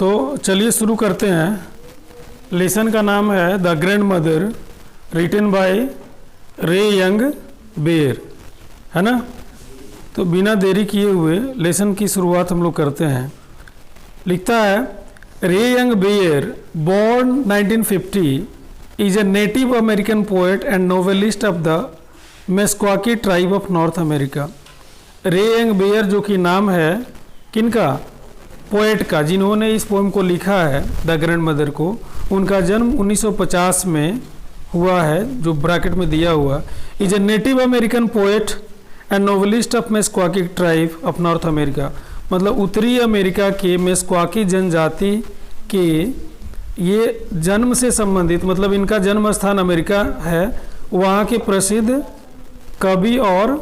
तो चलिए शुरू करते हैं। लेसन का नाम है the grandmother, written by Ray Young Bear, है ना। तो बिना देरी किए हुए लेसन की शुरुआत हम लोग करते हैं। लिखता है रे Young bear, born 1950, is a Native American poet and novelist of the Meskwaki tribe of North America। रे यंग बेयर जो कि नाम है किनका, पोएट का, जिन्होंने इस पोएम को लिखा है द ग्रैंड मदर को, उनका जन्म 1950 में हुआ है, जो ब्रैकेट में दिया हुआ। Is a native American poet and novelist of Meskwaki tribe of North America, मतलब उत्तरी अमेरिका के मेस्क्वाकी जनजाति के ये जन्म से संबंधित, मतलब इनका जन्म स्थान अमेरिका है, वहाँ के प्रसिद्ध कवि और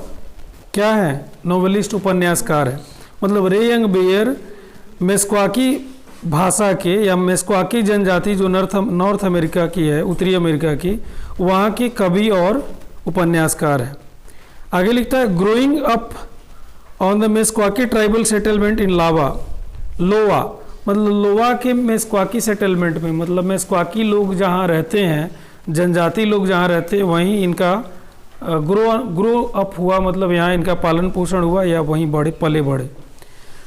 क्या है, नोवेलिस्ट, उपन्यासकार है। मतलब रे यंग बेयर मेस्क्वाकी भाषा के या मेस्क्वाकी जनजाति जो नॉर्थ अमेरिका की है, उत्तरी अमेरिका की, वहाँ के कवि और उपन्यासकार है। आगे लिखता है growing up on the Meskwaki tribal settlement in Iowa, मतलब लोवा के मेस्क्वाकी सेटलमेंट में, मतलब मेस्क्वाकी लोग जहाँ रहते हैं, जनजाति लोग जहाँ रहते हैं, वहीं इनका ग्रो अप हुआ, मतलब यहाँ इनका पालन पोषण हुआ या वहीं पले बढ़े।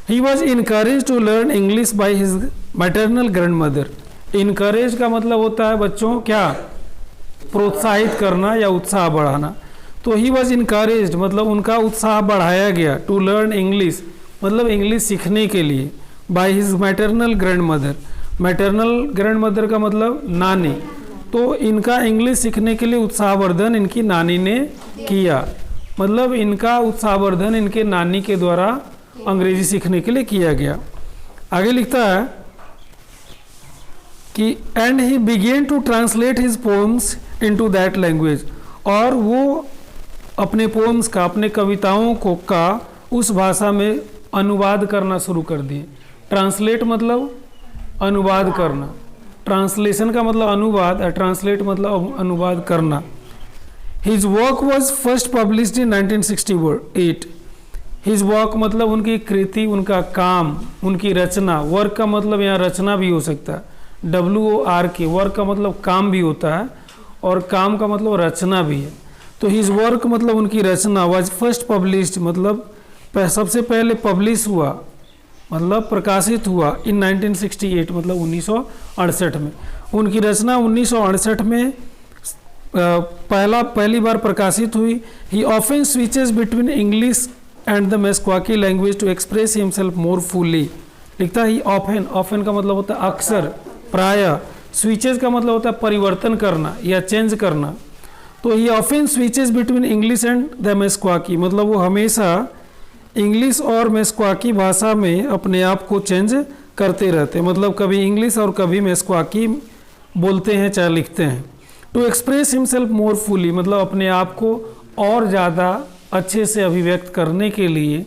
He was encouraged to learn English by his maternal grandmother। Encourage का मतलब होता है बच्चों क्या, प्रोत्साहित करना या उत्साह बढ़ाना। तो he was encouraged मतलब उनका उत्साह बढ़ाया गया, to learn English मतलब इंग्लिश सीखने के लिए, by his maternal grandmother। maternal grandmother का मतलब नानी। तो इनका इंग्लिश सीखने के लिए उत्साहवर्धन इनकी नानी ने किया, मतलब इनका उत्साहवर्धन इनके नानी के द्वारा अंग्रेजी सीखने के लिए किया गया। आगे लिखता है कि and he began to translate his poems into that language, और वो अपने पोम्स का, अपने कविताओं को का उस भाषा में अनुवाद करना शुरू कर दिए। ट्रांसलेट मतलब अनुवाद करना, ट्रांसलेशन का मतलब अनुवाद, और ट्रांसलेट मतलब अनुवाद करना। His work was first published in 1968। His work मतलब उनकी कृति, उनका काम, उनकी रचना। वर्क का मतलब यहाँ रचना भी हो सकता है, WORK। वर्क का मतलब काम भी होता है और काम का मतलब रचना भी है। तो हिज वर्क मतलब उनकी रचना वाज फर्स्ट पब्लिश्ड मतलब सबसे पहले पब्लिश हुआ, मतलब प्रकाशित हुआ इन 1968 मतलब 1968 में। उनकी रचना 1968 में पहली बार प्रकाशित हुई। He often switches between English and the Meskwaki language to express himself more fully. लिखता है ऑफन का मतलब होता है अक्सर, प्राय। स्विचेस का मतलब होता है परिवर्तन करना या चेंज करना। तो he often switches between English and the Meskwaki, मतलब वो हमेशा इंग्लिश और मेस्क्वाकी भाषा में अपने आप को चेंज करते रहते हैं, मतलब कभी इंग्लिश और कभी मेस्क्वाकी बोलते हैं चाहे लिखते हैं। To express himself more fully मतलब अपने आप को और ज़्यादा अच्छे से अभिव्यक्त करने के लिए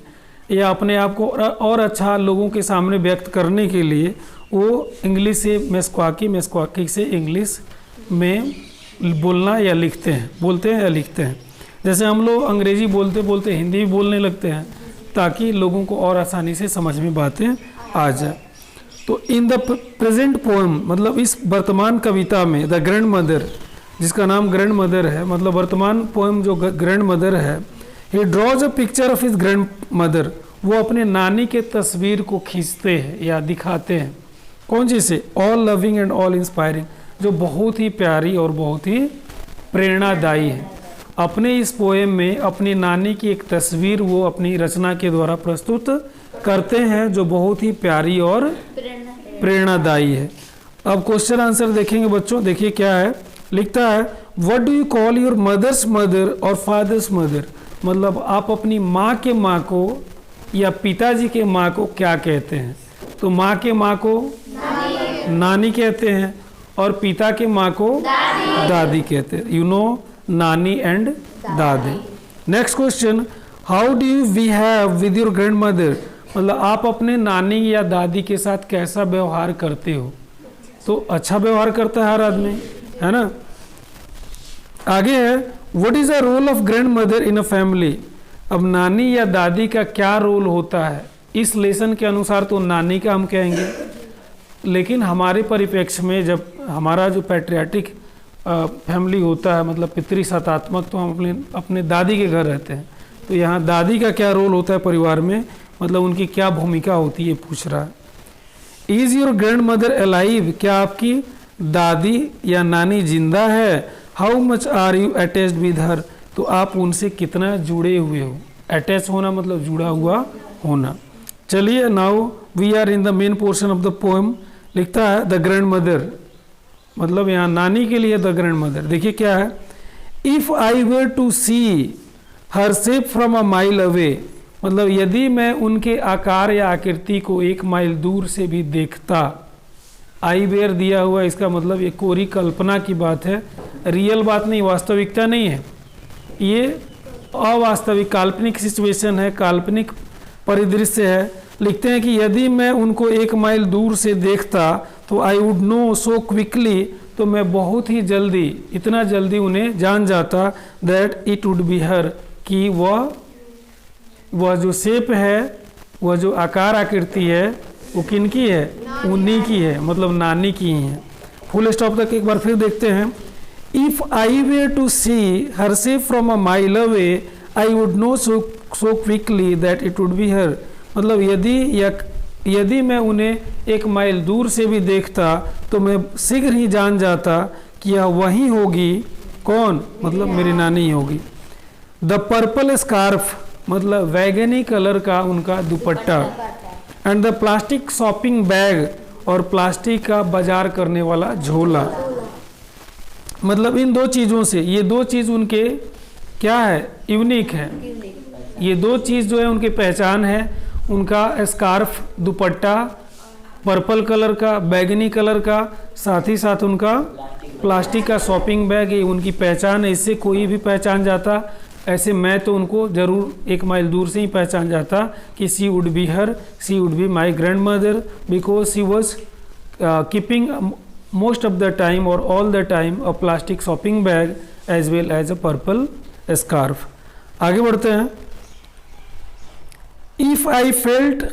या अपने आप को और अच्छा लोगों के सामने व्यक्त करने के लिए वो इंग्लिश से मेस्क्वाकी, मेस्क्वाकी से इंग्लिश में बोलना या लिखते हैं, बोलते हैं या लिखते हैं। जैसे हम लोग अंग्रेजी बोलते बोलते हिंदी भी बोलने लगते हैं ताकि लोगों को और आसानी से समझ में बातें आ जाए। तो इन द प्रेजेंट पोएम मतलब इस वर्तमान कविता में द ग्रैंड मदर, जिसका नाम ग्रैंड मदर है, मतलब वर्तमान पोएम जो ग्रैंड मदर है, ही draws a picture of his grand mother. वो अपने नानी के तस्वीर को खींचते हैं या दिखाते हैं। कौन सी से, all loving and all inspiring, जो बहुत ही प्यारी और बहुत ही प्रेरणादायी है। अपने इस पोएम में अपनी नानी की एक तस्वीर वो अपनी रचना के द्वारा प्रस्तुत करते हैं, जो बहुत ही प्यारी और प्रेरणादायी है। अब क्वेश्चन आंसर देखेंगे बच्चों। देखिए क्या है, लिखता है what do you call your mother's mother और फादर्स मदर, मतलब आप अपनी माँ के माँ को या पिताजी के माँ को क्या कहते हैं। तो माँ के माँ को नानी कहते हैं और पिता के माँ को दादी कहते हैं। यू नो, नानी एंड दादी। Next question, how do you behave with your grand mother, मतलब आप अपने नानी या दादी के साथ कैसा व्यवहार करते हो। तो अच्छा व्यवहार करता है हर आदमी, है ना। आगे है what is the role of grandmother in a family. अब नानी या दादी का क्या रोल होता है इस लेसन के अनुसार, तो नानी का हम कहेंगे। लेकिन हमारे परिप्रेक्ष्य में जब हमारा जो पैट्रियाटिक फैमिली होता है, मतलब पितृसत्तात्मक, तो हम अपने दादी के घर रहते हैं, तो यहाँ दादी का क्या रोल होता है परिवार में, मतलब उनकी क्या भूमिका होती है, पूछ रहा है। Is your grandmother alive, क्या आपकी दादी या नानी जिंदा है। How much are you attached with her, तो आप उनसे कितना जुड़े हुए हो। अटैच होना मतलब जुड़ा हुआ होना। चलिए, now we are in the main portion of the poem. लिखता है द ग्रैंड मदर, मतलब यहाँ नानी के लिए द ग्रैंड मदर। देखिए क्या है, if I were to see her shape from a mile away, मतलब यदि मैं उनके आकार या आकृति को 1 माइल दूर से भी देखता। आई वेर दिया हुआ, इसका मतलब ये कोरी कल्पना की बात है, रियल बात नहीं, वास्तविकता नहीं है, ये अवास्तविक काल्पनिक सिचुएशन है, काल्पनिक परिदृश्य है। लिखते हैं कि यदि मैं उनको 1 माइल दूर से देखता तो आई वुड नो सो क्विकली, तो मैं बहुत ही जल्दी, इतना जल्दी उन्हें जान जाता, दैट इट वुड बी हर, कि वह जो शेप है, वह जो आकार आकृति है, वो किनकी है, उन्हीं की है, मतलब नानी की ही है। फुल स्टॉप तक एक बार फिर देखते हैं। If I were to see her shape from a mile away I would know so quickly that it would be her, मतलब यदि मैं उन्हें 1 माइल दूर से भी देखता तो मैं शीघ्र ही जान जाता कि यह वही होगी। कौन, मतलब मेरी नानी होगी। द पर्पल स्कार्फ, मतलब वैगनी कलर का उनका दुपट्टा। And the plastic shopping bag, और प्लास्टिक का बाजार करने वाला झोला। मतलब इन 2 चीज़ों से, ये 2 चीज़ उनके क्या है, यूनिक है। ये 2 चीज़ जो है उनकी पहचान है, उनका स्कार्फ दुपट्टा पर्पल कलर का, बैगनी कलर का, साथ ही साथ उनका प्लास्टिक का शॉपिंग बैग, ये उनकी पहचान है। इससे कोई भी पहचान जाता, ऐसे मैं तो उनको ज़रूर 1 माइल दूर से ही पहचान जाता कि she would be her, she would be my grandmother, because she was keeping most of the time और all the time a plastic shopping bag as well as a purple scarf. आगे बढ़ते हैं। If I felt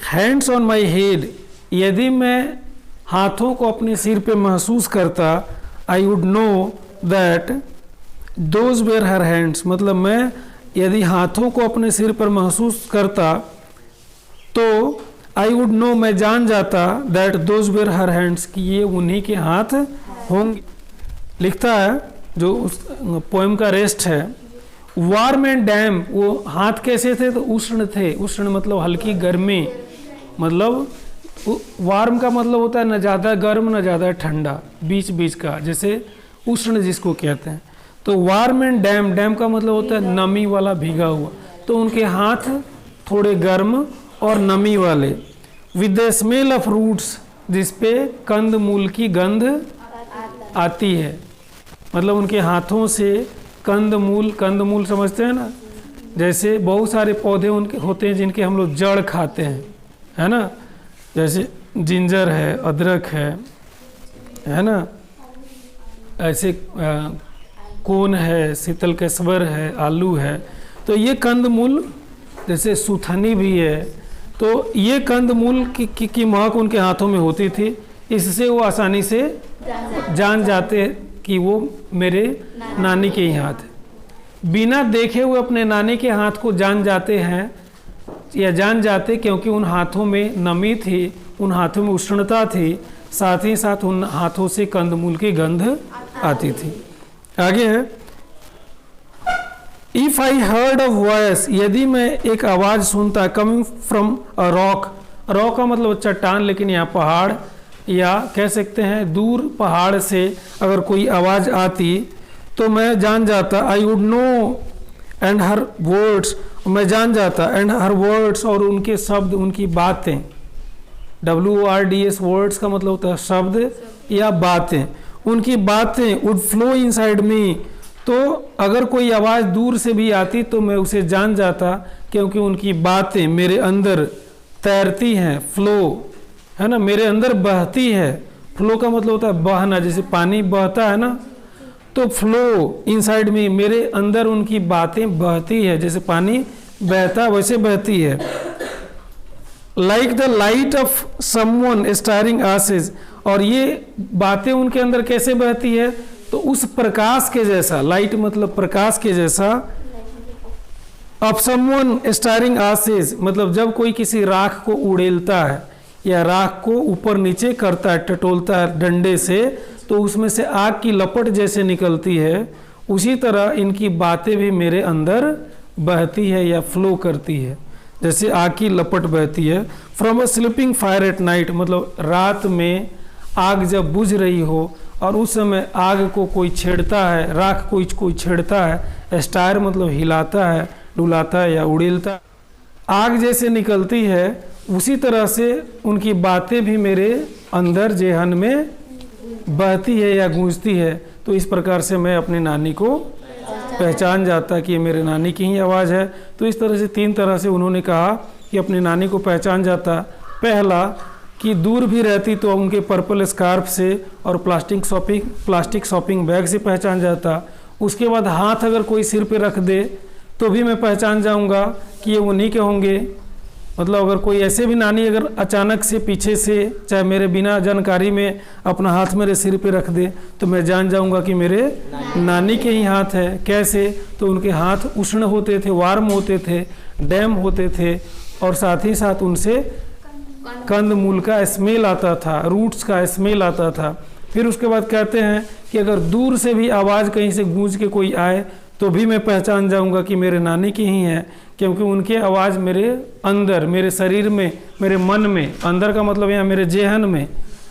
hands on my head, यदि मैं हाथों को अपने सिर पे महसूस करता, I would know that those were her hands, मतलब मैं यदि हाथों को अपने सिर पर महसूस करता तो आई वुड नो, मैं जान जाता, that those were her hands, कि ये उन्हीं के हाथ होंगे। लिखता है जो उस पोएम का रेस्ट है, वार्म एंड डैम, वो हाथ कैसे थे, तो उष्ण थे। उष्ण मतलब हल्की गर्मी, मतलब वार्म का मतलब होता है न ज़्यादा गर्म न ज़्यादा ठंडा, बीच बीच का, जैसे उष्ण जिसको कहते हैं। तो वार्म एंड डैम, डैम का मतलब होता है नमी वाला, भीगा हुआ, तो उनके हाथ थोड़े गर्म और नमी वाले। With the smell of roots, जिसपे कंद मूल की गंध आती है, मतलब उनके हाथों से कंद मूल समझते हैं ना, जैसे बहुत सारे पौधे उनके होते हैं जिनके हम लोग जड़ खाते हैं, है ना, जैसे जिंजर है, अदरक है ना, ऐसे कोन है, शीतल केसवर है, आलू है, तो ये कंदमूल, जैसे सुथनी भी है, तो ये कंदमूल की महक उनके हाथों में होती थी, इससे वो आसानी से जान जाते कि वो मेरे नानी के ही हाथ है। बिना देखे हुए अपने नानी के हाथ को जान जाते हैं, या जान जाते क्योंकि उन हाथों में नमी थी, उन हाथों में उष्णता थी, साथ ही साथ उन हाथों से कंदमूल की गंध आती थी। आगे है, if I heard a voice, यदि मैं एक आवाज़ सुनता, coming from a rock, rock का मतलब चट्टान, लेकिन यहाँ पहाड़, या कह सकते हैं दूर पहाड़ से अगर कोई आवाज़ आती तो मैं जान जाता, आई would no and her words, मैं जान जाता, एंड हर वर्ड्स, और उनके शब्द, उनकी बातें, WORDS वर्ड्स का मतलब होता है शब्द या बातें, उनकी बातें वुड फ्लो इनसाइड मी, तो अगर कोई आवाज़ दूर से भी आती तो मैं उसे जान जाता, क्योंकि उनकी बातें मेरे अंदर तैरती हैं, फ्लो है ना, मेरे अंदर बहती है। फ्लो का मतलब होता है बहना, जैसे पानी बहता है ना, तो फ्लो इनसाइड मी, मेरे अंदर उनकी बातें बहती है, जैसे पानी बहता वैसे बहती है। Like the light of someone staring ages, और ये बातें उनके अंदर कैसे बहती है, तो उस प्रकाश के जैसा, लाइट मतलब प्रकाश के जैसा, ऑफ समवन स्टारिंग आसेज मतलब जब कोई किसी राख को उड़ेलता है या राख को ऊपर नीचे करता है, टटोलता है डंडे से, तो उसमें से आग की लपट जैसे निकलती है, उसी तरह इनकी बातें भी मेरे अंदर बहती है या फ्लो करती है, जैसे आग की लपट बहती है। From a sleeping fire at night मतलब रात में आग जब बुझ रही हो और उस समय आग को कोई छेड़ता है, राख को कोई छेड़ता है, स्टार मतलब हिलाता है, डुलाता है या उड़ेलता है, आग जैसे निकलती है, उसी तरह से उनकी बातें भी मेरे अंदर जेहन में बहती है या गूंजती है। तो इस प्रकार से मैं अपनी नानी को पहचान जाता कि ये मेरे नानी की ही आवाज़ है। तो इस तरह से 3 तरह से उन्होंने कहा कि अपनी नानी को पहचान जाता। पहला कि दूर भी रहती तो उनके पर्पल स्कार्फ से और प्लास्टिक शॉपिंग बैग से पहचान जाता। उसके बाद हाथ अगर कोई सिर पे रख दे तो भी मैं पहचान जाऊंगा कि ये उन्हीं के होंगे। मतलब अगर कोई ऐसे भी नानी अगर अचानक से पीछे से चाहे मेरे बिना जानकारी में अपना हाथ मेरे सिर पे रख दे तो मैं जान जाऊंगा कि मेरे नानी के ही हाथ है। कैसे? तो उनके हाथ उष्ण होते थे, वार्म होते थे, डैम होते थे, और साथ ही साथ उनसे कंद मूल का स्मेल आता था, रूट्स का स्मेल आता था। फिर उसके बाद कहते हैं कि अगर दूर से भी आवाज़ कहीं से गूंज के कोई आए तो भी मैं पहचान जाऊंगा कि मेरे नानी की ही है, क्योंकि उनके आवाज़ मेरे अंदर, मेरे शरीर में, मेरे मन में, अंदर का मतलब यहाँ मेरे जेहन में,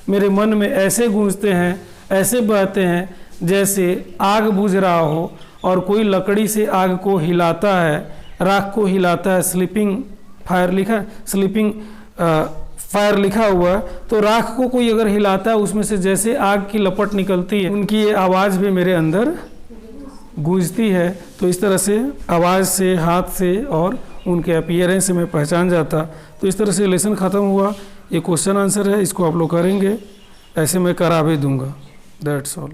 मेरे मन में ऐसे गूंजते हैं, ऐसे बहते हैं जैसे आग बुझ रहा हो और कोई लकड़ी से आग को हिलाता है, राख को हिलाता है। स्लीपिंग फायर लिखा हुआ, तो राख को कोई अगर हिलाता है उसमें से जैसे आग की लपट निकलती है, उनकी ये आवाज़ भी मेरे अंदर गूंजती है। तो इस तरह से आवाज़ से, हाथ से और उनके अपीयरेंस से मैं पहचान जाता। तो इस तरह से लेसन ख़त्म हुआ। ये क्वेश्चन आंसर है, इसको आप लोग करेंगे, ऐसे मैं करा भी दूंगा। That's all.